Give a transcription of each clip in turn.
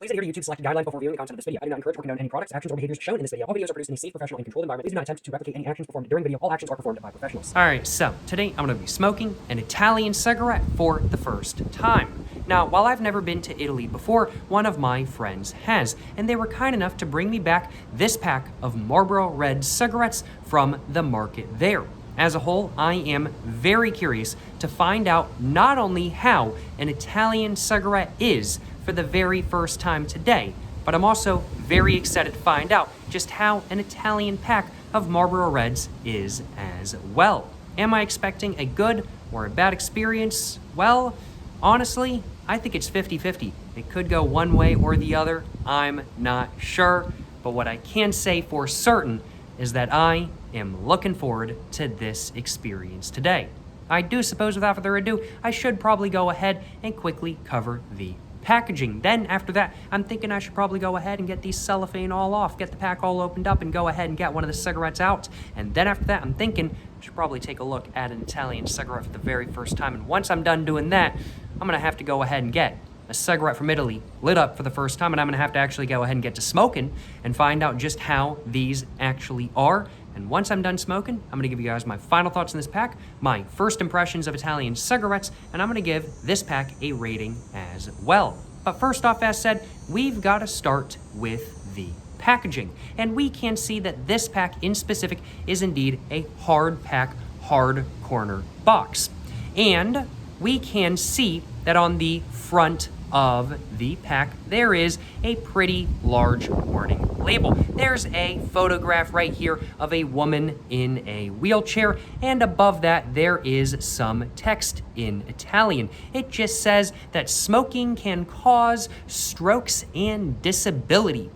Please adhere to YouTube selected guidelines before viewing the content of this video. I do not encourage or condone any products, actions, or behaviors shown in this video. All videos are produced in a safe, professional, and controlled environment. Please do not attempt to replicate any actions performed during the video. All actions are performed by professionals. Alright, so today I'm going to be smoking an Italian cigarette for the first time. Now, while I've never been to Italy before, one of my friends has, and they were kind enough to bring me back this pack of Marlboro Red cigarettes from the market there. As a whole, I am very curious to find out not only how an Italian cigarette is for the very first time today, but I'm also very excited to find out just how an Italian pack of Marlboro Reds is as well. Am I expecting a good or a bad experience? Well, honestly, I think it's 50-50. It could go one way or the other, I'm not sure, but what I can say for certain is that I am looking forward to this experience today. I do suppose without further ado, I should probably go ahead and quickly cover the packaging. Then after that, I'm thinking I should probably go ahead and get these cellophane all off, get the pack all opened up, and go ahead and get one of the cigarettes out. And then after that, I'm thinking I should probably take a look at an Italian cigarette for the very first time. And once I'm done doing that, I'm gonna have to go ahead and get a cigarette from Italy lit up for the first time, and I'm gonna have to actually go ahead and get to smoking and find out just how these actually are. And once I'm done smoking, I'm gonna give you guys my final thoughts on this pack, my first impressions of Italian cigarettes, and I'm gonna give this pack a rating as well. But first off, as said, we've gotta start with the packaging. And we can see that this pack in specific is indeed a hard pack, hard corner box. And we can see that on the front of the pack, there is a pretty large warning label. There's a photograph right here of a woman in a wheelchair, and above that, there is some text in Italian. It just says that smoking can cause strokes and disability.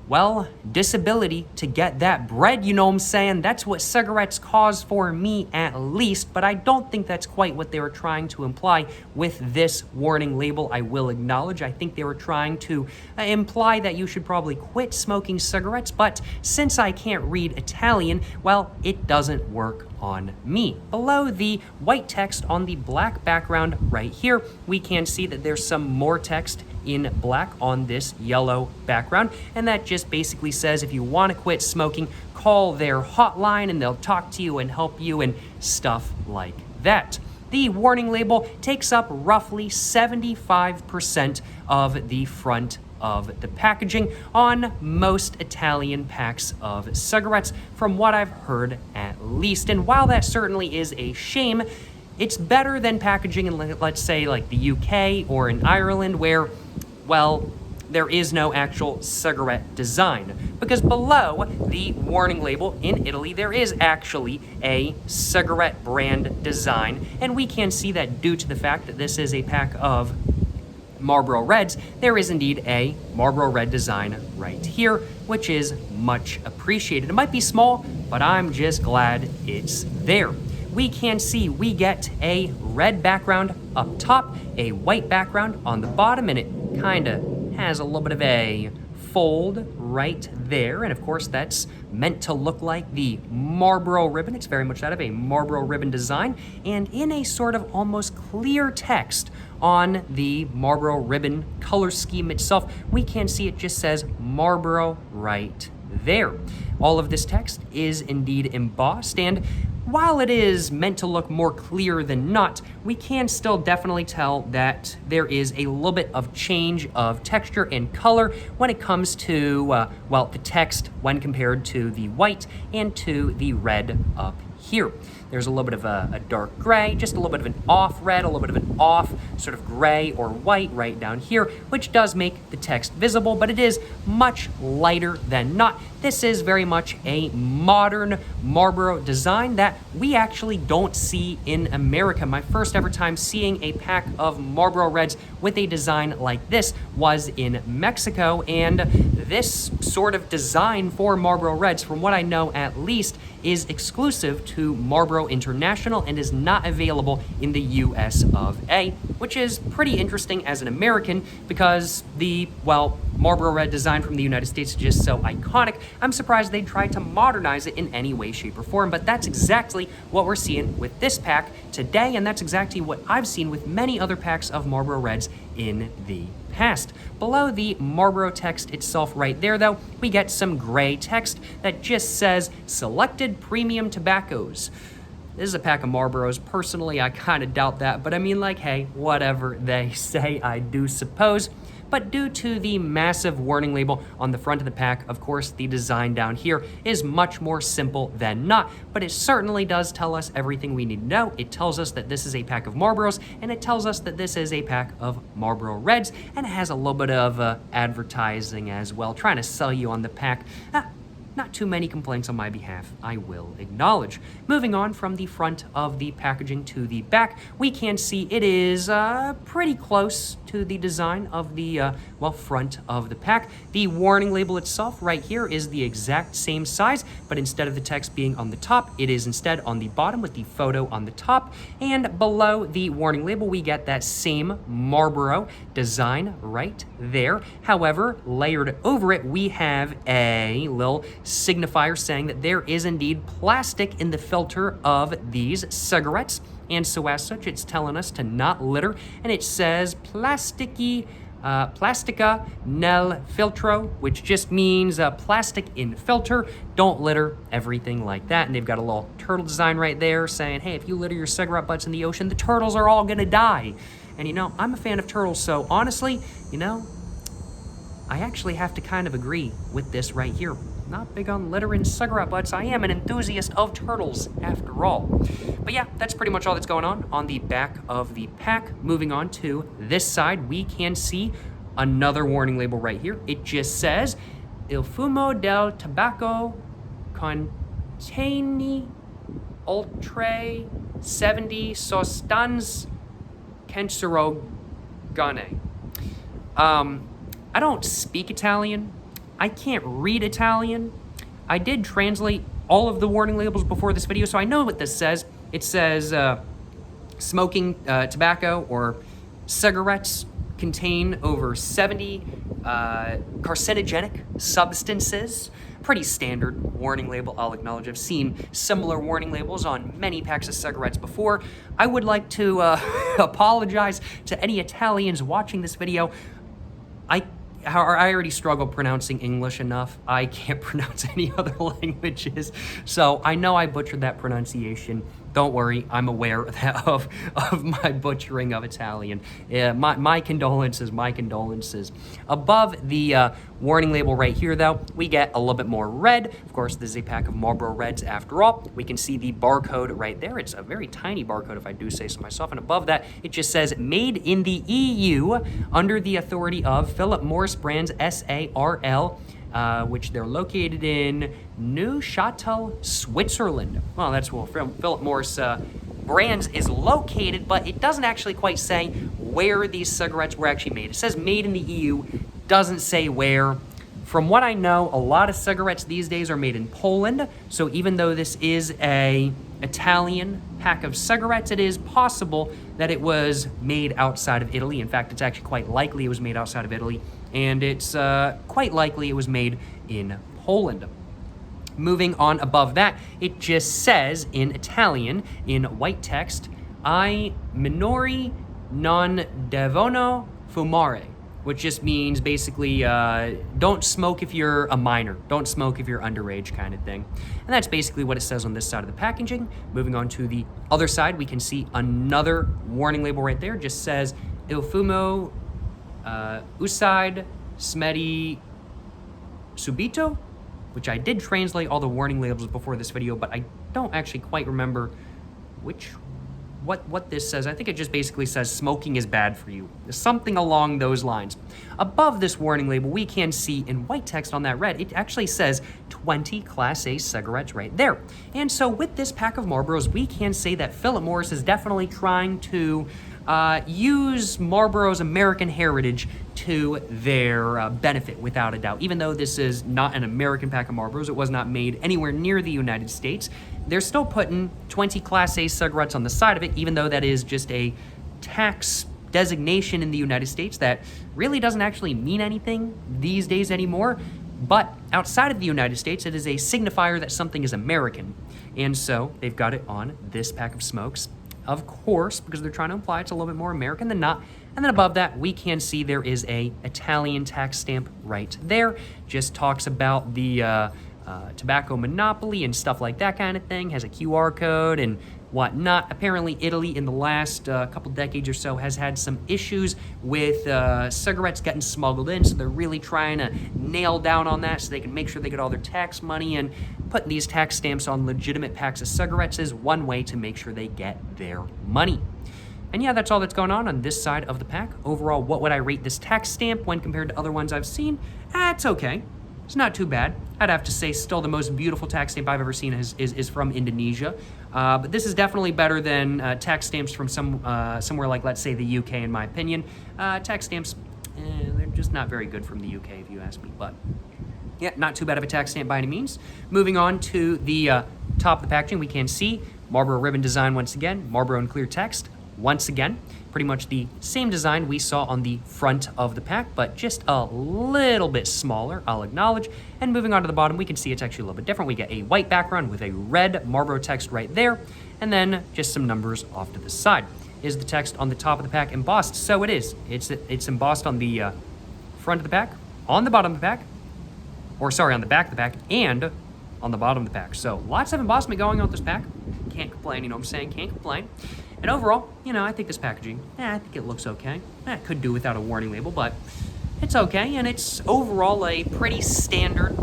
Well, disability to get that bread, you know what I'm saying? That's what cigarettes cause for me at least, but I don't think that's quite what they were trying to imply with this warning label. I will acknowledge, I think they were trying to imply that you should probably quit smoking cigarettes, but since I can't read Italian, well, it doesn't work on me. Below the white text on the black background right here, we can see that there's some more text in black on this yellow background, and that just basically says if you want to quit smoking, call their hotline and they'll talk to you and help you and stuff like that. The warning label takes up roughly 75% of the front of the packaging on most Italian packs of cigarettes, from what I've heard at least. And while that certainly is a shame, it's better than packaging in, let's say, like the UK or in Ireland, where, well, there is no actual cigarette design. Because below the warning label in Italy, there is actually a cigarette brand design. And we can see that due to the fact that this is a pack of Marlboro Reds, there is indeed a Marlboro Red design right here, which is much appreciated. It might be small, but I'm just glad it's there. We can see we get a red background up top, a white background on the bottom, and it kind of has a little bit of a fold right there. And of course, that's meant to look like the Marlboro ribbon. It's very much that of a Marlboro ribbon design. And in a sort of almost clear text on the Marlboro ribbon color scheme itself, we can see it just says Marlboro right there. All of this text is indeed embossed, and while it is meant to look more clear than not, we can still definitely tell that there is a little bit of change of texture and color when it comes to, well, the text when compared to the white and to the red up here. There's a little bit of a dark gray, just a little bit of an off red, a little bit of an off sort of gray or white right down here, which does make the text visible, but it is much lighter than not. This is very much a modern Marlboro design that we actually don't see in America. My first ever time seeing a pack of Marlboro Reds with a design like this was in Mexico, and this sort of design for Marlboro Reds, from what I know at least, is exclusive to Marlboro International and is not available in the US of A, which is pretty interesting as an American because the, well, Marlboro Red design from the United States is just so iconic. I'm surprised they tried to modernize it in any way, shape, or form, but that's exactly what we're seeing with this pack today, and that's exactly what I've seen with many other packs of Marlboro Reds in the past. Below the Marlboro text itself right there, though, we get some gray text that just says selected premium tobaccos. This is a pack of Marlboros. Personally, I kind of doubt that, but I mean, like, hey, whatever they say, I do suppose. But due to the massive warning label on the front of the pack, of course, the design down here is much more simple than not, but it certainly does tell us everything we need to know. It tells us that this is a pack of Marlboros, and it tells us that this is a pack of Marlboro Reds, and it has a little bit of advertising as well, trying to sell you on the pack. Not too many complaints on my behalf, I will acknowledge. Moving on from the front of the packaging to the back, we can see it is pretty close to the design of the, front of the pack. The warning label itself right here is the exact same size, but instead of the text being on the top, it is instead on the bottom with the photo on the top. And below the warning label, we get that same Marlboro design right there. However, layered over it, we have a little signifier saying that there is indeed plastic in the filter of these cigarettes, and so as such it's telling us to not litter, and it says plastica nel filtro, which just means plastic in filter, don't litter, everything like that. And they've got a little turtle design right there saying, hey, if you litter your cigarette butts in the ocean, the turtles are all gonna die. And I'm a fan of turtles, so honestly, I actually have to kind of agree with this right here. Not big on littering cigarette butts. I am an enthusiast of turtles, after all. But yeah, that's pretty much all that's going on the back of the pack. Moving on to this side, we can see another warning label right here. It just says, Il fumo del tobacco contiene oltre 70 sostanze cancerogene. I don't speak Italian. I can't read Italian. I did translate all of the warning labels before this video, so I know what this says. It says smoking tobacco or cigarettes contain over 70 carcinogenic substances. Pretty standard warning label, I'll acknowledge. I've seen similar warning labels on many packs of cigarettes before. I would like to apologize to any Italians watching this video. I already struggle pronouncing English enough. I can't pronounce any other languages, so I know I butchered that pronunciation. Don't worry, I'm aware of my butchering of Italian. My condolences, my condolences. Above the warning label right here, though, we get a little bit more red. Of course, this is a pack of Marlboro Reds after all. We can see the barcode right there. It's a very tiny barcode, if I do say so myself. And above that, it just says, made in the EU under the authority of Philip Morris Brands SARL, which they're located in Neuchâtel, Switzerland. Well, that's where Philip Morris Brands is located, but it doesn't actually quite say where these cigarettes were actually made. It says made in the EU, doesn't say where. From what I know, a lot of cigarettes these days are made in Poland, so even though this is a Italian pack of cigarettes, it is possible that it was made outside of Italy. In fact, it's actually quite likely it was made outside of Italy, and it's quite likely it was made in Poland. Moving on above that, it just says in Italian, in white text, I minori non devono fumare, which just means basically don't smoke if you're a minor, don't smoke if you're underage kind of thing. And that's basically what it says on this side of the packaging. Moving on to the other side, we can see another warning label right there. It just says Il fumo uscide smedi subito, which I did translate all the warning labels before this video, but I don't actually quite remember what this says. I think it just basically says smoking is bad for you. Something along those lines. Above this warning label, we can see in white text on that red, it actually says 20 Class A cigarettes right there. And so with this pack of Marlboros, we can say that Philip Morris is definitely trying to use Marlboro's American heritage to their benefit, without a doubt. Even though this is not an American pack of Marlboros, it was not made anywhere near the United States, they're still putting 20 Class A cigarettes on the side of it, even though that is just a tax designation in the United States that really doesn't actually mean anything these days anymore. But outside of the United States, it is a signifier that something is American. And so they've got it on this pack of smokes. Of course, because they're trying to imply it's a little bit more American than not. And then above that, we can see there is a Italian tax stamp right there. Just talks about the tobacco monopoly and stuff like that kind of thing. Has a QR code and whatnot. Apparently, Italy in the last couple decades or so has had some issues with cigarettes getting smuggled in, so they're really trying to nail down on that so they can make sure they get all their tax money, and putting these tax stamps on legitimate packs of cigarettes is one way to make sure they get their money. And yeah, that's all that's going on this side of the pack. Overall, what would I rate this tax stamp when compared to other ones I've seen? It's okay. It's not too bad. I'd have to say still the most beautiful tax stamp I've ever seen is from Indonesia. But this is definitely better than tax stamps from somewhere like, let's say, the UK, in my opinion. Tax stamps, they're just not very good from the UK, if you ask me. But yeah, not too bad of a tax stamp by any means. Moving on to the top of the packaging, we can see Marlboro ribbon design once again, Marlboro in clear text once again. Pretty much the same design we saw on the front of the pack, but just a little bit smaller, I'll acknowledge. And moving on to the bottom, we can see it's actually a little bit different. We get a white background with a red Marlboro text right there, and then just some numbers off to the side. Is the text on the top of the pack embossed? So it is. It's embossed on the front of the pack, on the bottom of the pack, or sorry, on the back of the pack, and on the bottom of the pack. So lots of embossment going on with this pack. Can't complain, you know what I'm saying? Can't complain. And overall, you know, I think this packaging, I think it looks okay. It could do without a warning label, but it's okay. And it's overall a pretty standard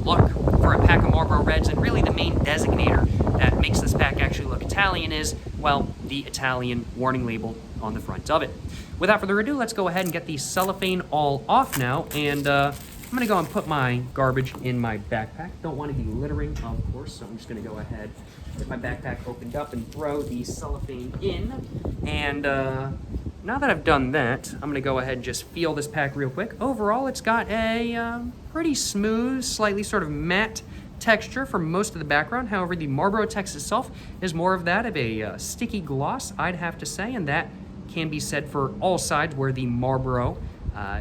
look for a pack of Marlboro Reds. And really the main designator that makes this pack actually look Italian is, well, the Italian warning label on the front of it. Without further ado, let's go ahead and get the cellophane all off now. And I'm going to go and put my garbage in my backpack. Don't want to be littering, of course, so I'm just going to go ahead, get my backpack opened up, and throw the cellophane in. And now that I've done that, I'm going to go ahead and just feel this pack real quick. Overall, it's got a pretty smooth, slightly sort of matte texture for most of the background. However, the Marlboro text itself is more of that of a sticky gloss, I'd have to say, and that can be said for all sides where the Marlboro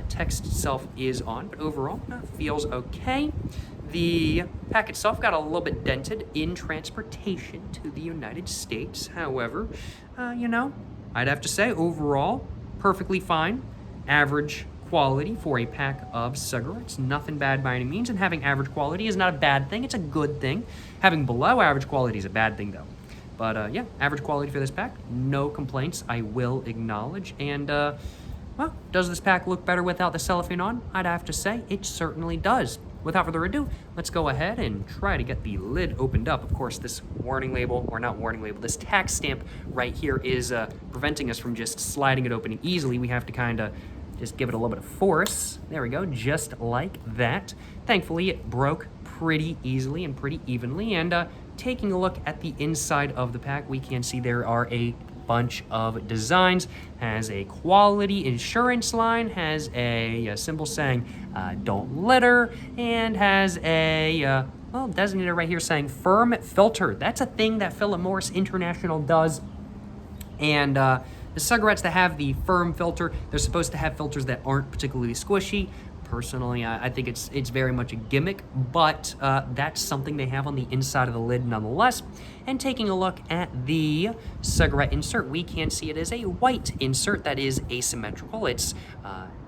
text itself is on, but overall feels okay. The pack itself got a little bit dented in transportation to the United States. However, you know, I'd have to say overall perfectly fine, average quality for a pack of cigarettes. Nothing bad by any means, and having average quality is not a bad thing, it's a good thing. Having below average quality is a bad thing though. But yeah, average quality for this pack, no complaints, I will acknowledge. And well, does this pack look better without the cellophane on? I'd have to say it certainly does. Without further ado, let's go ahead and try to get the lid opened up. Of course, this warning label, or not warning label, this tax stamp right here is preventing us from just sliding it open easily. We have to kind of just give it a little bit of force. There we go, just like that. Thankfully, it broke pretty easily and pretty evenly. And taking a look at the inside of the pack, we can see there are a bunch of designs. Has a quality insurance line, has a symbol saying don't litter, and has a well, designator right here saying firm filter. That's a thing that Philip Morris International does. And the cigarettes that have the firm filter, they're supposed to have filters that aren't particularly squishy. Personally, I think it's very much a gimmick, but that's something they have on the inside of the lid nonetheless. And taking a look at the cigarette insert, we can see it is a white insert that is asymmetrical. It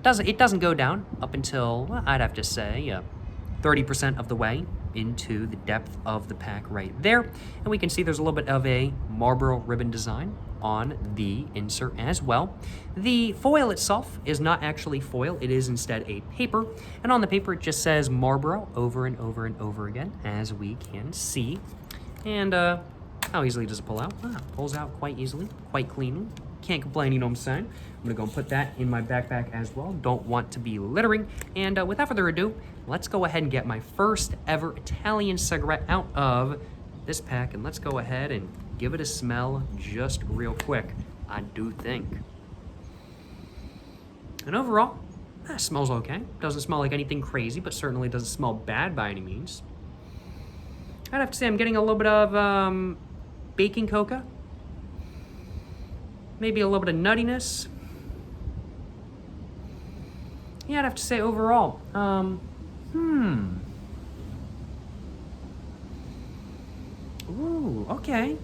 doesn't go down up until, well, I'd have to say 30% of the way into the depth of the pack right there. And we can see there's a little bit of a Marlboro ribbon design on the insert as well. The foil itself is not actually foil, it is instead a paper, and on the paper it just says Marlboro over and over and over again, as we can see. And how easily does it pull out? It pulls out quite easily, quite cleanly. Can't complain, you know what I'm saying? I'm gonna go and put that in my backpack as well. Don't want to be littering. And without further ado, let's go ahead and get my first ever Italian cigarette out of this pack, and let's go ahead and give it a smell just real quick, I do think. And overall, that smells okay. Doesn't smell like anything crazy, but certainly doesn't smell bad by any means. I'd have to say I'm getting a little bit of baking cocoa. Maybe a little bit of nuttiness. Yeah, I'd have to say overall, Ooh, okay.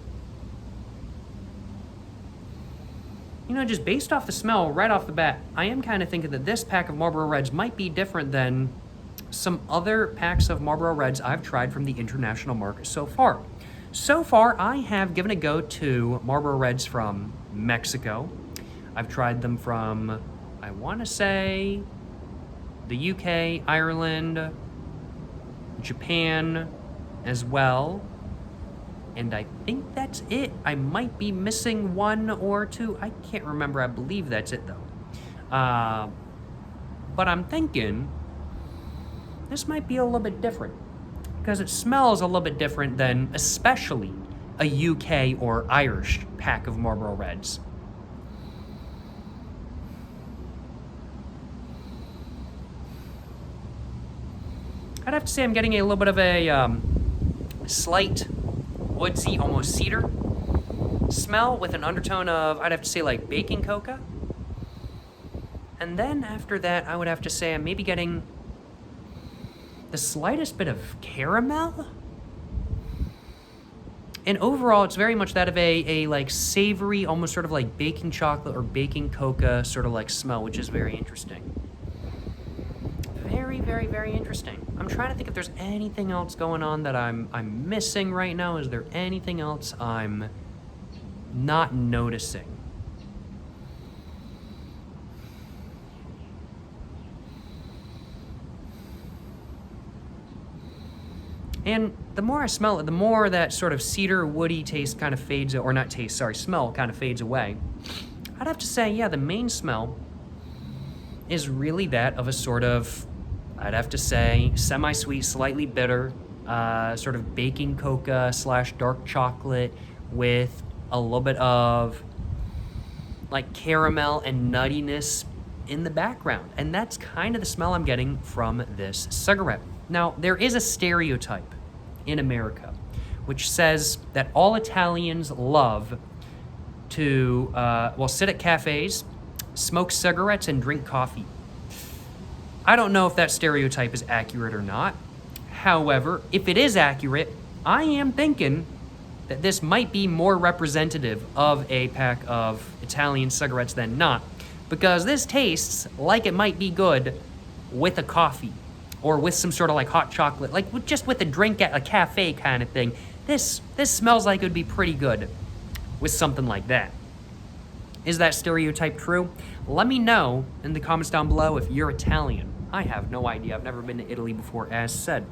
You know, just based off the smell right off the bat, I am kind of thinking that this pack of Marlboro Reds might be different than some other packs of Marlboro Reds I've tried from the international market so far. So far, I have given a go to Marlboro Reds from Mexico. I've tried them from, I want to say, the UK, Ireland, Japan as well. And I think that's it. I might be missing one or two. I can't remember. I believe that's it, though. But I'm thinking this might be a little bit different because it smells a little bit different than especially a UK or Irish pack of Marlboro Reds. I'd have to say I'm getting a little bit of a slight woodsy, almost cedar smell with an undertone of, I'd have to say, like baking cocoa. And then after that, I would have to say I'm maybe getting the slightest bit of caramel. And overall, it's very much that of a like savory, almost sort of like baking chocolate or baking cocoa sort of like smell, which is very interesting. Very, very, very interesting. I'm trying to think if there's anything else going on that I'm missing right now. Is there anything else I'm not noticing? And the more I smell it, the more that sort of cedar woody taste kind of fades, or not taste, sorry, smell kind of fades away. I'd have to say, yeah, the main smell is really that of a sort of, I'd have to say, semi-sweet, slightly bitter, sort of baking cocoa / dark chocolate with a little bit of like caramel and nuttiness in the background. And that's kind of the smell I'm getting from this cigarette. Now, there is a stereotype in America which says that all Italians love to, sit at cafes, smoke cigarettes, and drink coffee. I don't know if that stereotype is accurate or not. However, if it is accurate, I am thinking that this might be more representative of a pack of Italian cigarettes than not, because this tastes like it might be good with a coffee or with some sort of like hot chocolate, like just with a drink at a cafe kind of thing. This smells like it would be pretty good with something like that. Is that stereotype true? Let me know in the comments down below if you're Italian. I have no idea. I've never been to Italy before, as said.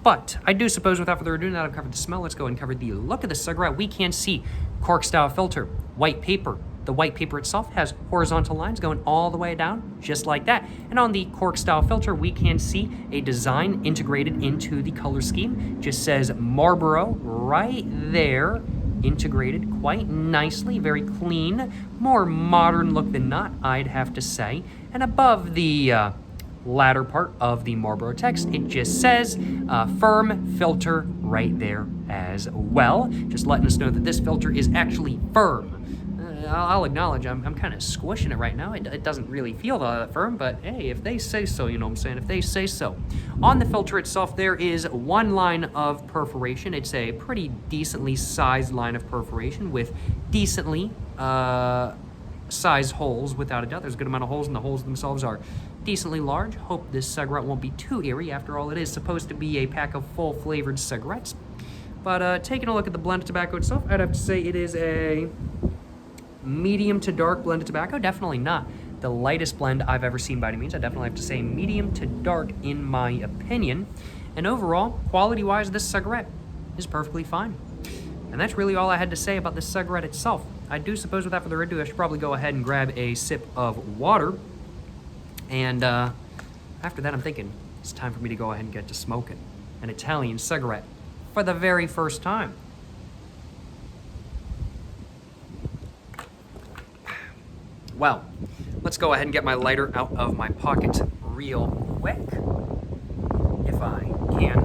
But I do suppose, without further ado, now that I've covered the smell, let's go and cover the look of the cigarette. We can see cork-style filter, white paper. The white paper itself has horizontal lines going all the way down, just like that. And on the cork-style filter, we can see a design integrated into the color scheme. Just says Marlboro right there, integrated quite nicely, very clean, more modern look than not, I'd have to say. And above the latter part of the Marlboro text, it just says firm filter right there as well, just letting us know that this filter is actually firm. I'll acknowledge I'm kind of squishing it right now. It doesn't really feel that firm, but hey, if they say so, you know what I'm saying, if they say so. On the filter itself, there is one line of perforation. It's a pretty decently sized line of perforation with decently sized holes, without a doubt. There's a good amount of holes, and the holes themselves are decently large. Hope this cigarette won't be too eerie. After all, it is supposed to be a pack of full flavored cigarettes. But taking a look at the blended tobacco itself, I'd have to say it is a medium to dark blended tobacco. Definitely not the lightest blend I've ever seen by any means. I definitely have to say medium to dark in my opinion. And overall, quality-wise, this cigarette is perfectly fine. And that's really all I had to say about this cigarette itself. I do suppose, without further ado, I should probably go ahead and grab a sip of water. And after that, I'm thinking it's time for me to go ahead and get to smoking an Italian cigarette for the very first time. Well, let's go ahead and get my lighter out of my pocket real quick, if I can.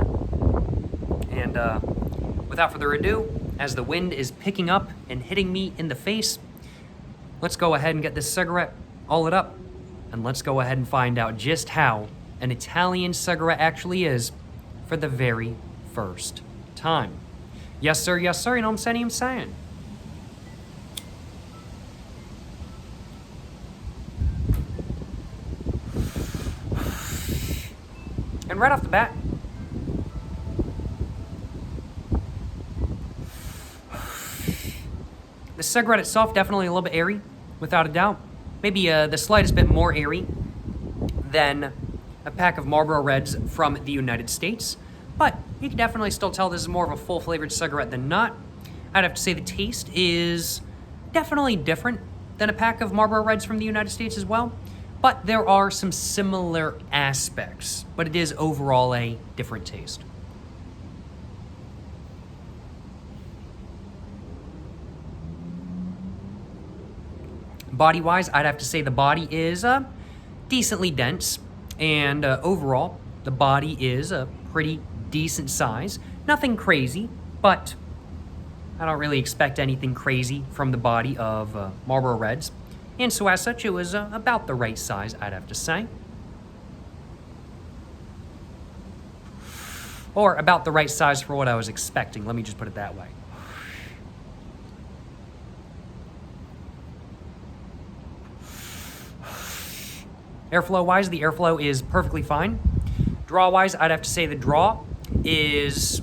And without further ado, as the wind is picking up and hitting me in the face, let's go ahead and get this cigarette, all it up, and let's go ahead and find out just how an Italian cigarette actually is for the very first time. Yes, sir, you know what I'm saying? And right off the bat, the cigarette itself definitely a little bit airy, without a doubt. Maybe the slightest bit more airy than a pack of Marlboro Reds from the United States. But you can definitely still tell this is more of a full-flavored cigarette than not. I'd have to say the taste is definitely different than a pack of Marlboro Reds from the United States as well. But there are some similar aspects, but it is overall a different taste. Body-wise, I'd have to say the body is decently dense, and overall, the body is a pretty decent size. Nothing crazy, but I don't really expect anything crazy from the body of Marlboro Reds. And so as such, it was about the right size, I'd have to say. Or about the right size for what I was expecting. Let me just put it that way. Airflow-wise, the airflow is perfectly fine. Draw-wise, I'd have to say the draw is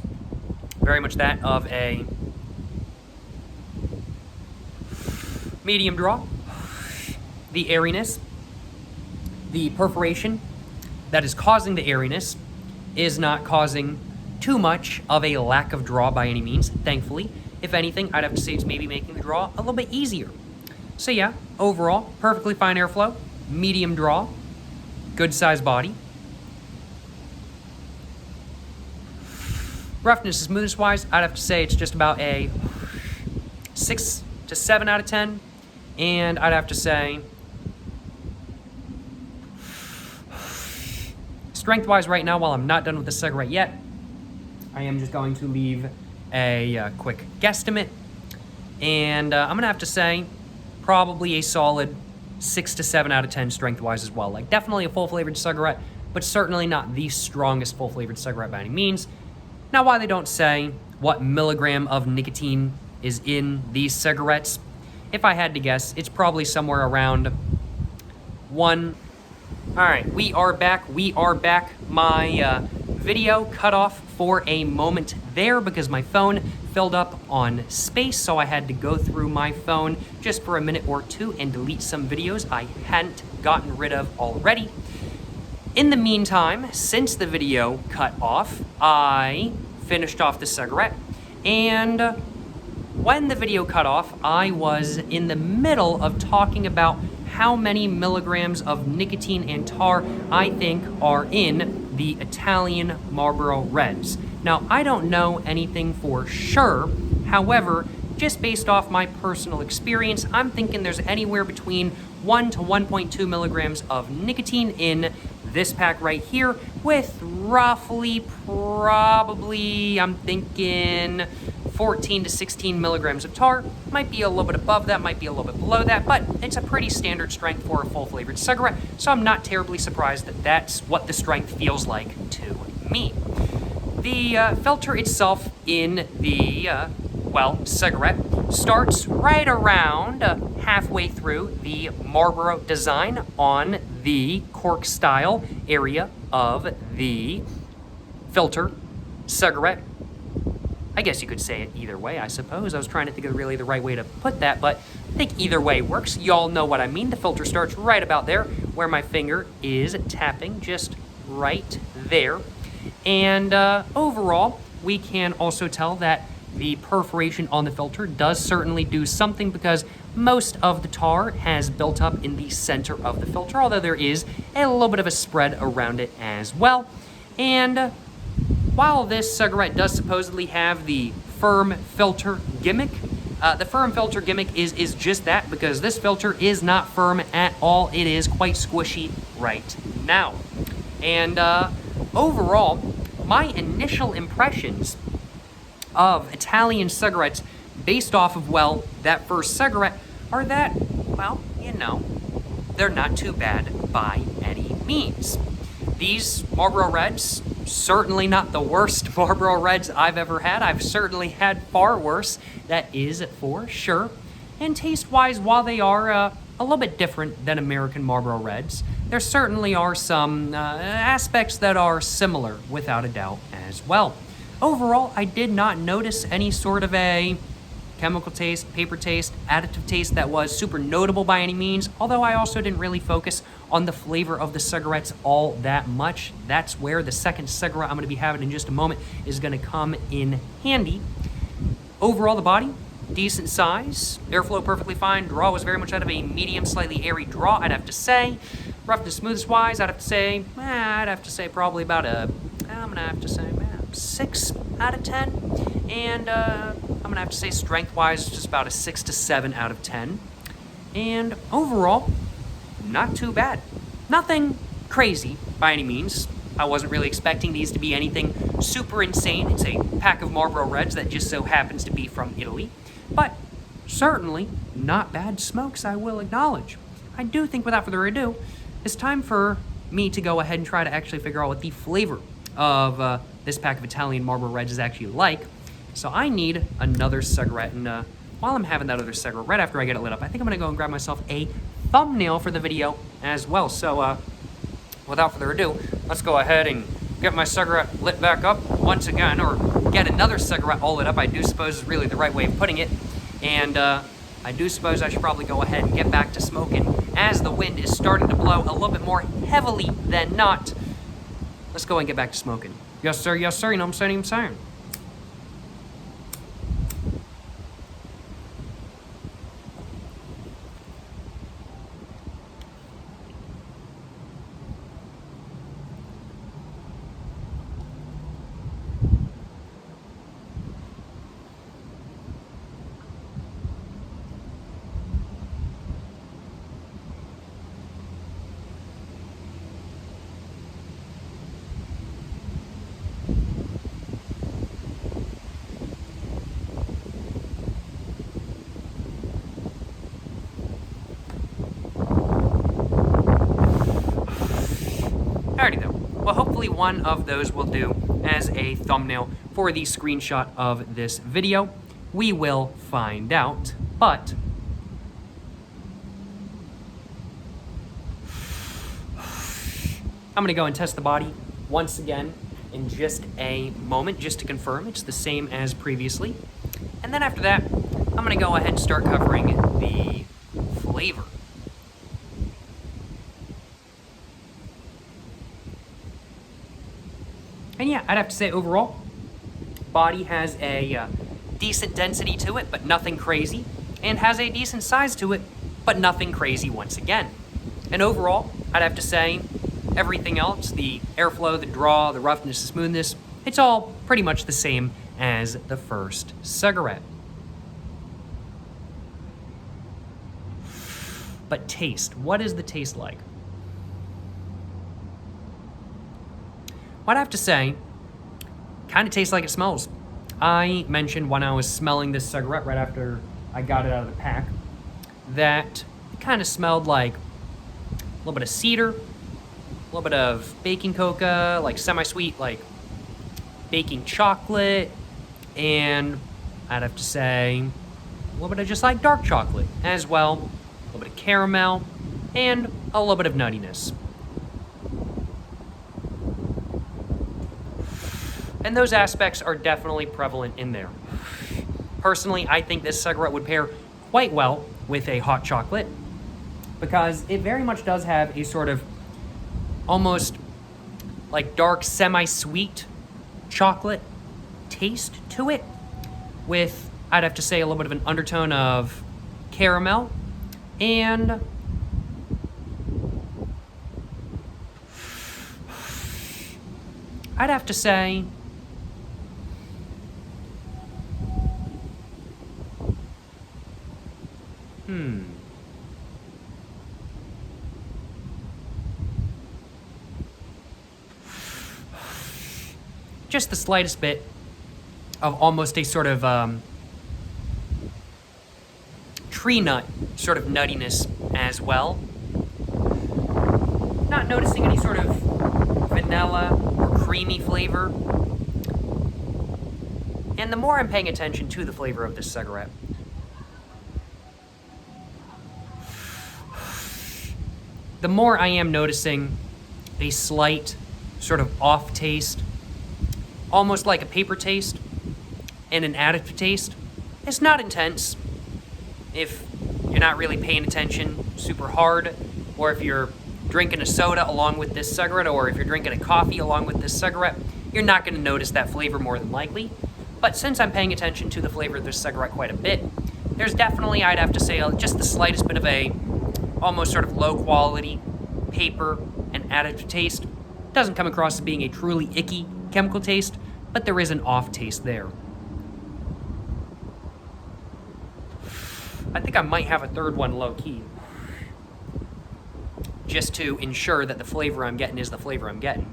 very much that of a medium draw. The airiness, the perforation that is causing the airiness is not causing too much of a lack of draw by any means, thankfully. If anything, I'd have to say it's maybe making the draw a little bit easier. So yeah, overall, perfectly fine airflow, medium draw, good size body. Roughness and smoothness wise, I'd have to say it's just about a 6 to 7 out of 10. And I'd have to say strength wise right now, while I'm not done with the cigarette yet, I am just going to leave a quick guesstimate. And I'm going to have to say probably a solid 6 to 7 out of 10 strength-wise as well. Like, definitely a full-flavored cigarette, but certainly not the strongest full-flavored cigarette by any means. Now, why they don't say what milligram of nicotine is in these cigarettes, if I had to guess, it's probably somewhere around 1. All right, we are back. My video cut off for a moment there because my phone filled up on space, so I had to go through my phone just for a minute or two and delete some videos I hadn't gotten rid of already. In the meantime, since the video cut off, I finished off the cigarette, and when the video cut off, I was in the middle of talking about how many milligrams of nicotine and tar I think are in the Italian Marlboro Reds. Now, I don't know anything for sure. However, just based off my personal experience, I'm thinking there's anywhere between 1 to 1.2 milligrams of nicotine in this pack right here, with roughly, probably, I'm thinking 14 to 16 milligrams of tar. Might be a little bit above that, might be a little bit below that, but it's a pretty standard strength for a full-flavored cigarette, so I'm not terribly surprised that that's what the strength feels like to me. The filter itself in the, cigarette starts right around halfway through the Marlboro design on the cork style area of the filter cigarette. I guess you could say it either way, I suppose. I was trying to think of really the right way to put that, but I think either way works. Y'all know what I mean. The filter starts right about there where my finger is tapping, just right there. And overall, we can also tell that the perforation on the filter does certainly do something, because most of the tar has built up in the center of the filter, although there is a little bit of a spread around it as well. And while this cigarette does supposedly have the firm filter gimmick, the firm filter gimmick is just that, because this filter is not firm at all. It is quite squishy right now. And overall, my initial impressions of Italian cigarettes based off of, that first cigarette are that, they're not too bad by any means. These Marlboro Reds, certainly not the worst Marlboro Reds I've ever had. I've certainly had far worse, that is for sure. And taste-wise, while they are a a little bit different than American Marlboro Reds. There certainly are some aspects that are similar, without a doubt, as well. Overall, I did not notice any sort of a chemical taste, paper taste, additive taste that was super notable by any means, although I also didn't really focus on the flavor of the cigarettes all that much. That's where the second cigarette I'm going to be having in just a moment is going to come in handy. Overall, the body, decent size, airflow perfectly fine, draw was very much out of a medium, slightly airy draw, I'd have to say. Roughness, smoothness wise, I'd have to say probably about I'm going to have to say 6 out of 10. And I'm going to have to say strength-wise, just about a 6 to 7 out of 10. And overall, not too bad. Nothing crazy by any means. I wasn't really expecting these to be anything super insane. It's a pack of Marlboro Reds that just so happens to be from Italy. But certainly not bad smokes, I will acknowledge. I do think, without further ado, it's time for me to go ahead and try to actually figure out what the flavor of this pack of Italian Marlboro Reds is actually like. So I need another cigarette, and while I'm having that other cigarette, right after I get it lit up, I think I'm going to go and grab myself a thumbnail for the video as well. So without further ado, let's go ahead and get my cigarette lit back up once again, or get another cigarette all lit up, I do suppose is really the right way of putting it. And I do suppose I should probably go ahead and get back to smoking as the wind is starting to blow a little bit more heavily than not. Let's go and get back to smoking. Yes, sir, you know what I'm saying? Alrighty though. Well, hopefully one of those will do as a thumbnail for the screenshot of this video. We will find out, but I'm gonna go and test the body once again in just a moment, just to confirm it's the same as previously. And then after that, I'm gonna go ahead and start covering the flavor. And yeah, I'd have to say overall, body has a decent density to it, but nothing crazy, and has a decent size to it, but nothing crazy once again. And overall, I'd have to say everything else, the airflow, the draw, the roughness, the smoothness, it's all pretty much the same as the first cigarette. But taste, what is the taste like? What I have to say, kind of tastes like it smells. I mentioned when I was smelling this cigarette right after I got it out of the pack that it kind of smelled like a little bit of cedar, a little bit of baking cocoa, like semi-sweet, like baking chocolate, and I'd have to say a little bit of just like dark chocolate as well, a little bit of caramel, and a little bit of nuttiness. And those aspects are definitely prevalent in there. Personally, I think this cigarette would pair quite well with a hot chocolate because it very much does have a sort of almost like dark semi-sweet chocolate taste to it with, I'd have to say, a little bit of an undertone of caramel and I'd have to say just the slightest bit of almost a sort of tree nut sort of nuttiness as well. Not noticing any sort of vanilla or creamy flavor. And the more I'm paying attention to the flavor of this cigarette, the more I am noticing a slight sort of off taste, almost like a paper taste and an additive taste. It's not intense if you're not really paying attention super hard, or if you're drinking a soda along with this cigarette, or if you're drinking a coffee along with this cigarette, you're not going to notice that flavor more than likely. But since I'm paying attention to the flavor of this cigarette quite a bit, there's definitely, I'd have to say, just the slightest bit of a almost sort of low quality paper and additive taste. Doesn't come across as being a truly icky chemical taste, but there is an off taste there. I think I might have a third one low key, just to ensure that the flavor I'm getting is the flavor I'm getting.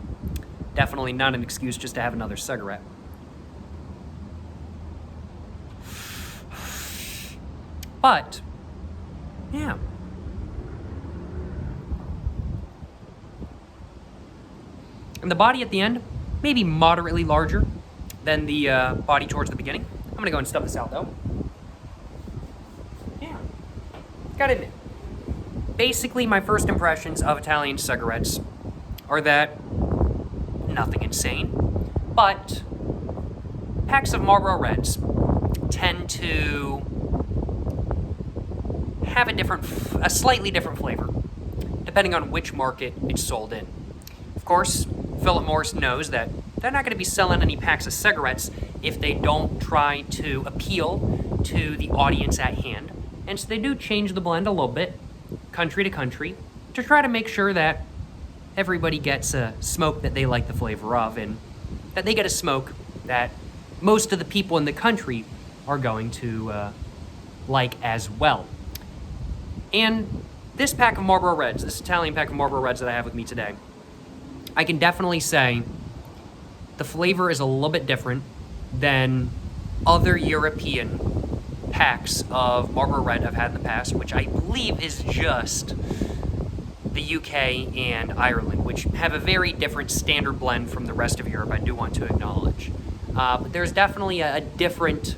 Definitely not an excuse just to have another cigarette. But, yeah. And the body at the end, maybe moderately larger than the body towards the beginning. I'm gonna go and stuff this out though. Yeah, gotta admit. Basically, my first impressions of Italian cigarettes are that nothing insane, but packs of Marlboro Reds tend to have a slightly different flavor, depending on which market it's sold in. Of course, Philip Morris knows that they're not going to be selling any packs of cigarettes if they don't try to appeal to the audience at hand. And so they do change the blend a little bit, country to country, to try to make sure that everybody gets a smoke that they like the flavor of, and that they get a smoke that most of the people in the country are going to like as well. And this pack of Marlboro Reds, this Italian pack of Marlboro Reds that I have with me today, I can definitely say the flavor is a little bit different than other European packs of Marlboro Red I've had in the past, which I believe is just the UK and Ireland, which have a very different standard blend from the rest of Europe, I do want to acknowledge. But there's definitely a different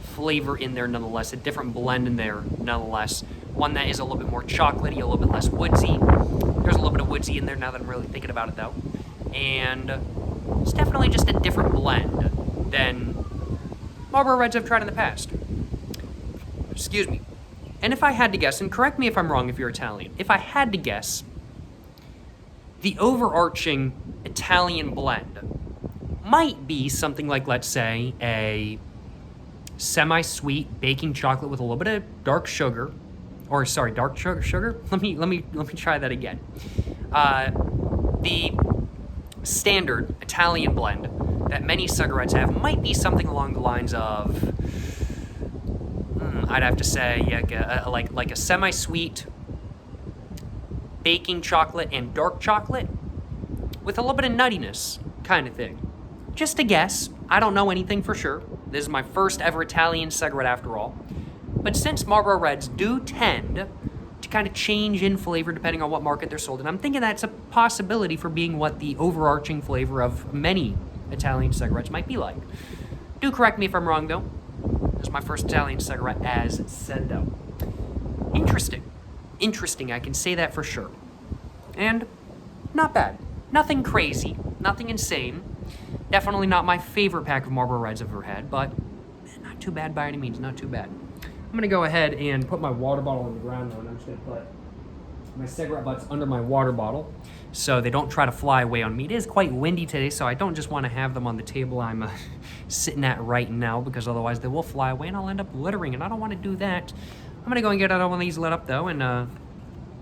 flavor in there nonetheless, a different blend in there nonetheless. One that is a little bit more chocolatey, a little bit less woodsy. There's a little bit of woodsy in there now that I'm really thinking about it though. And it's definitely just a different blend than Marlboro Reds I've tried in the past. Excuse me. And if I had to guess, and correct me if I'm wrong if you're Italian, if I had to guess, the overarching Italian blend might be something like, let's say, a semi-sweet baking chocolate with a little bit of dark sugar. Or sorry, dark sugar? Let me try that again. The standard Italian blend that many cigarettes have might be something along the lines of, I'd have to say, like a semi-sweet baking chocolate and dark chocolate with a little bit of nuttiness kind of thing. Just a guess. I don't know anything for sure. This is my first ever Italian cigarette after all. But since Marlboro Reds do tend to kind of change in flavor depending on what market they're sold in, I'm thinking that's a possibility for being what the overarching flavor of many Italian cigarettes might be like. Do correct me if I'm wrong though. This is my first Italian cigarette as said though. Interesting, I can say that for sure. And not bad. Nothing crazy, nothing insane. Definitely not my favorite pack of Marlboro Reds I've ever had, but not too bad by any means, not too bad. I'm gonna go ahead and put my water bottle on the ground though, and I'm just gonna put my cigarette butts under my water bottle so they don't try to fly away on me. It is quite windy today, so I don't just want to have them on the table I'm sitting at right now, because otherwise they will fly away and I'll end up littering, and I don't want to do that. I'm gonna go and get another one of these lit up though, and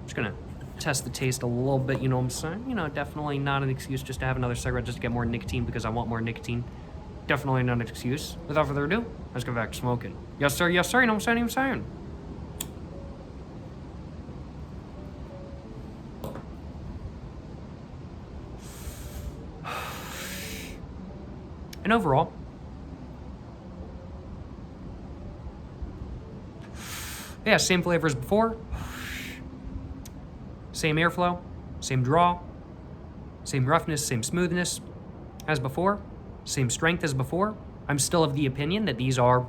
just gonna test the taste a little bit, you know what I'm saying? You know, definitely not an excuse just to have another cigarette just to get more nicotine because I want more nicotine. Definitely not an excuse. Without further ado, let's go back to smoking. Yes, sir, you know what I'm saying? And overall, yeah, same flavor as before. Same airflow, same draw, same roughness, same smoothness as before. Same strength as before. I'm still of the opinion that these are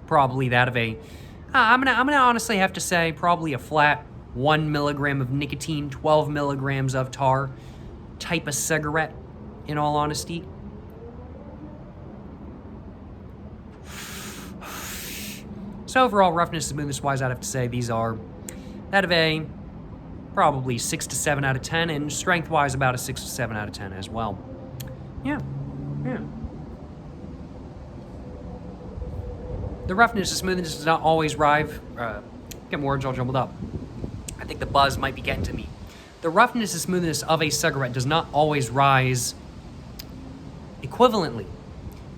probably that of a, I'm gonna honestly have to say probably a flat 1 milligram of nicotine, 12 milligrams of tar type of cigarette, in all honesty. So overall, roughness and smoothness wise, I'd have to say these are that of a probably 6 to 7 out of 10, and strength wise, about a 6 to 7 out of 10 as well. Yeah. The roughness and smoothness does not always get more words all jumbled up. I think the buzz might be getting to me. The roughness and smoothness of a cigarette does not always rise equivalently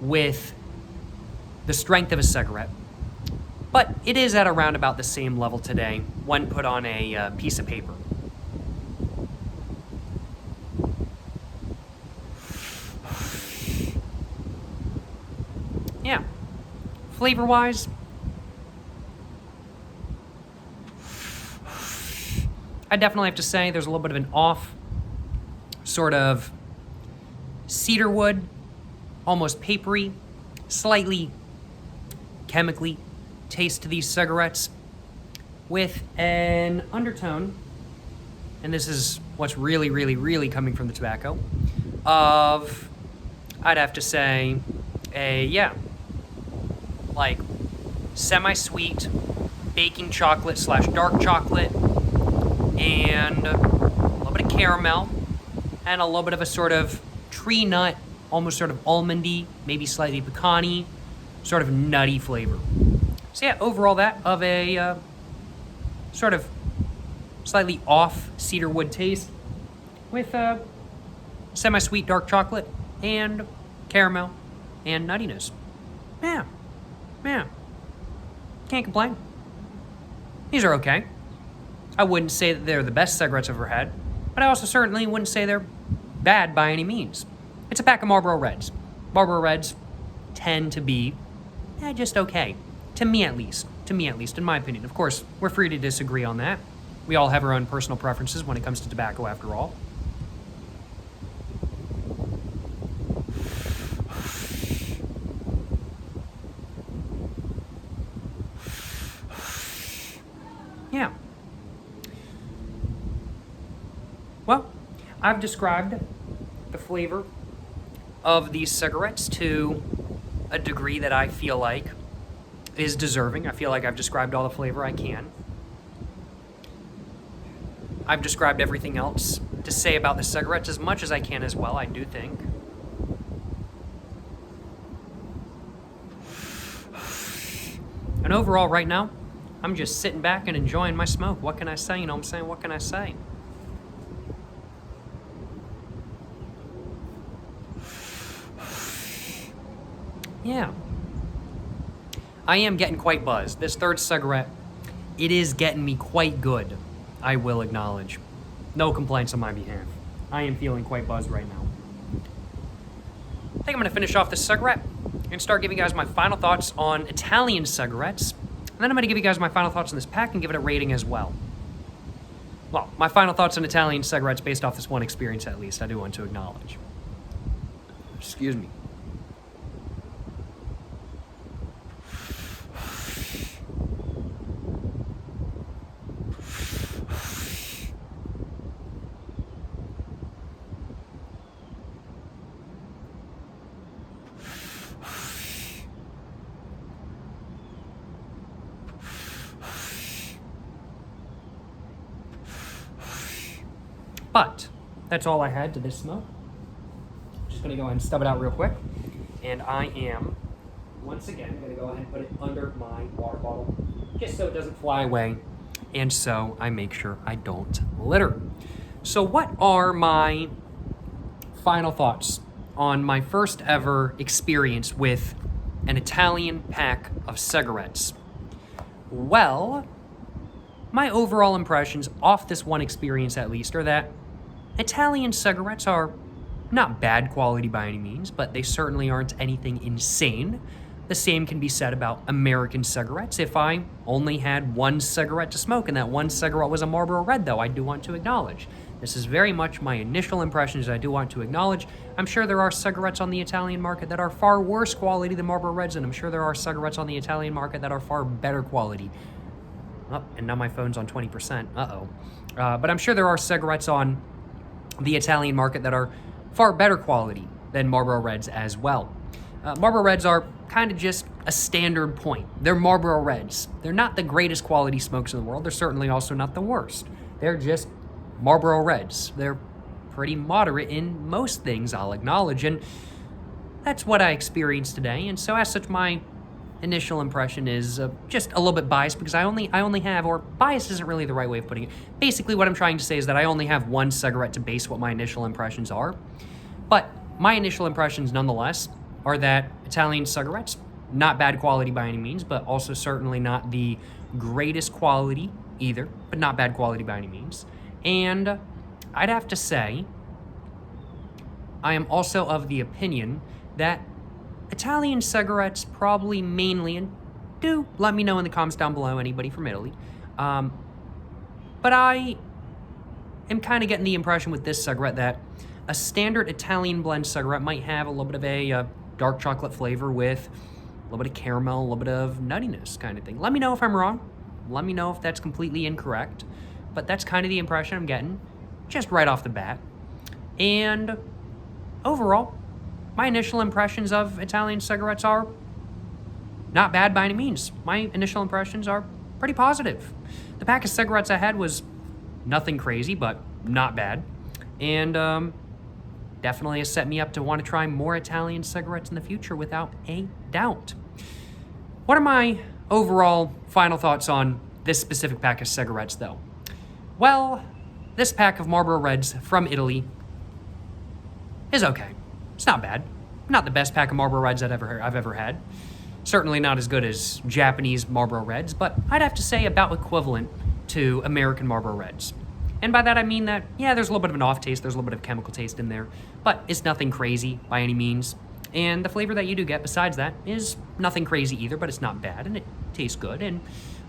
with the strength of a cigarette, but it is at around about the same level today when put on a piece of paper. Yeah. Flavor-wise, I definitely have to say there's a little bit of an off sort of cedarwood, almost papery, slightly chemically taste to these cigarettes with an undertone, and this is what's really, really, really coming from the tobacco, of, I'd have to say, like semi-sweet baking chocolate / dark chocolate, and a little bit of caramel, and a little bit of a sort of tree nut, almost sort of almondy, maybe slightly pecan-y, sort of nutty flavor. So yeah, overall that of a sort of slightly off cedarwood taste with semi-sweet dark chocolate and caramel and nuttiness. Yeah. Can't complain. These are okay. I wouldn't say that they're the best cigarettes I've ever had, but I also certainly wouldn't say they're bad by any means. It's a pack of Marlboro Reds. Marlboro Reds tend to be just okay. To me at least, in my opinion. Of course, we're free to disagree on that. We all have our own personal preferences when it comes to tobacco, after all. Yeah. Well, I've described the flavor of these cigarettes to a degree that I feel like is deserving. I feel like I've described all the flavor I can. I've described everything else to say about the cigarettes as much as I can as well, I do think. And overall, right now, I'm just sitting back and enjoying my smoke. What can I say? You know what I'm saying? What can I say? Yeah. I am getting quite buzzed. This third cigarette, it is getting me quite good, I will acknowledge. No complaints on my behalf. I am feeling quite buzzed right now. I think I'm going to finish off this cigarette and start giving you guys my final thoughts on Italian cigarettes. And then I'm going to give you guys my final thoughts on this pack and give it a rating as well. Well, my final thoughts on Italian cigarettes based off this one experience at least, I do want to acknowledge. Excuse me. But that's all I had to this smoke. Just gonna go ahead and stub it out real quick. And I am, once again, gonna go ahead and put it under my water bottle, just so it doesn't fly away, and so I make sure I don't litter. So what are my final thoughts on my first ever experience with an Italian pack of cigarettes? Well, my overall impressions off this one experience at least are that Italian cigarettes are not bad quality by any means, but they certainly aren't anything insane. The same can be said about American cigarettes. If I only had one cigarette to smoke and that one cigarette was a Marlboro Red, though, I do want to acknowledge. This is very much my initial impressions I do want to acknowledge. I'm sure there are cigarettes on the Italian market that are far worse quality than Marlboro Reds, and I'm sure there are cigarettes on the Italian market that are far better quality. Oh, and now my phone's on 20%. Uh-oh. But I'm sure there are cigarettes on the Italian market that are far better quality than Marlboro Reds as well. Marlboro Reds are kind of just a standard point. They're Marlboro Reds. They're not the greatest quality smokes in the world. They're certainly also not the worst. They're just Marlboro Reds. They're pretty moderate in most things, I'll acknowledge, and that's what I experienced today. And so as such, my initial impression is just a little bit biased because I only have, or biased isn't really the right way of putting it. Basically, what I'm trying to say is that I only have one cigarette to base what my initial impressions are. But my initial impressions, nonetheless, are that Italian cigarettes, not bad quality by any means, but also certainly not the greatest quality either, but not bad quality by any means. And I'd have to say, I am also of the opinion that Italian cigarettes probably mainly, and do let me know in the comments down below, anybody from Italy, but I am kind of getting the impression with this cigarette that a standard Italian blend cigarette might have a little bit of a dark chocolate flavor with a little bit of caramel, a little bit of nuttiness kind of thing. Let me know if I'm wrong. Let me know if that's completely incorrect, but that's kind of the impression I'm getting just right off the bat. And overall, my initial impressions of Italian cigarettes are not bad by any means. My initial impressions are pretty positive. The pack of cigarettes I had was nothing crazy, but not bad. And definitely has set me up to want to try more Italian cigarettes in the future without a doubt. What are my overall final thoughts on this specific pack of cigarettes, though? Well, this pack of Marlboro Reds from Italy is okay. It's not bad. Not the best pack of Marlboro Reds I've ever had. Certainly not as good as Japanese Marlboro Reds, but I'd have to say about equivalent to American Marlboro Reds. And by that I mean that, yeah, there's a little bit of an off taste, there's a little bit of chemical taste in there, but it's nothing crazy by any means. And the flavor that you do get besides that is nothing crazy either, but it's not bad and it tastes good. And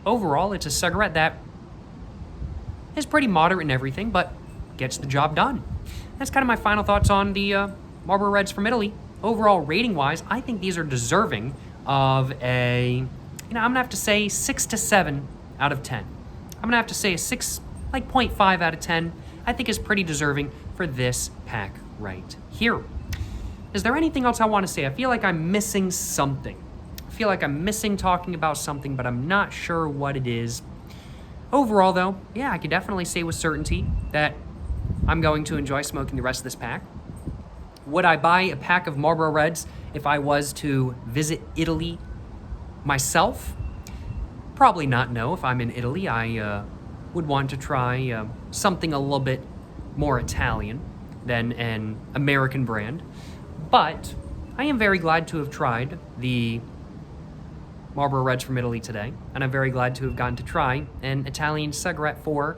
overall, it's a cigarette that is pretty moderate in everything, but gets the job done. That's kind of my final thoughts on the Marlboro Reds from Italy. Overall, rating-wise, I think these are deserving of I'm gonna have to say 6 to 7 out of 10. I'm gonna have to say a 0.5 out of 10, I think is pretty deserving for this pack right here. Is there anything else I want to say? I feel like I'm missing something. I feel like I'm missing talking about something, but I'm not sure what it is. Overall, though, yeah, I could definitely say with certainty that I'm going to enjoy smoking the rest of this pack. Would I buy a pack of Marlboro Reds if I was to visit Italy myself? Probably not, no. If I'm in Italy, I would want to try something a little bit more Italian than an American brand. But I am very glad to have tried the Marlboro Reds from Italy today, and I'm very glad to have gotten to try an Italian cigarette for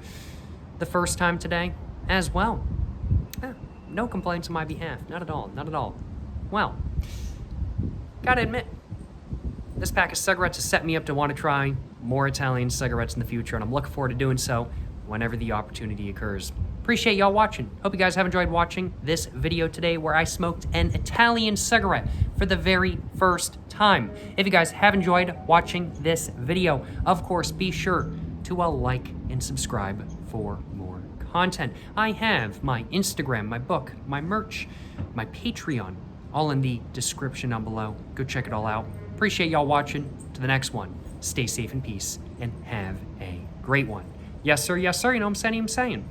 the first time today as well. No complaints on my behalf. Not at all. Not at all. Well, gotta admit, this pack of cigarettes has set me up to want to try more Italian cigarettes in the future, and I'm looking forward to doing so whenever the opportunity occurs. Appreciate y'all watching. Hope you guys have enjoyed watching this video today where I smoked an Italian cigarette for the very first time. If you guys have enjoyed watching this video, of course, be sure to like and subscribe for more content. I have my Instagram, my book, my merch, my Patreon, all in the description down below. Go check it all out. Appreciate y'all watching. To the next one, stay safe in peace and have a great one. Yes, sir. Yes, sir. You know what I'm saying?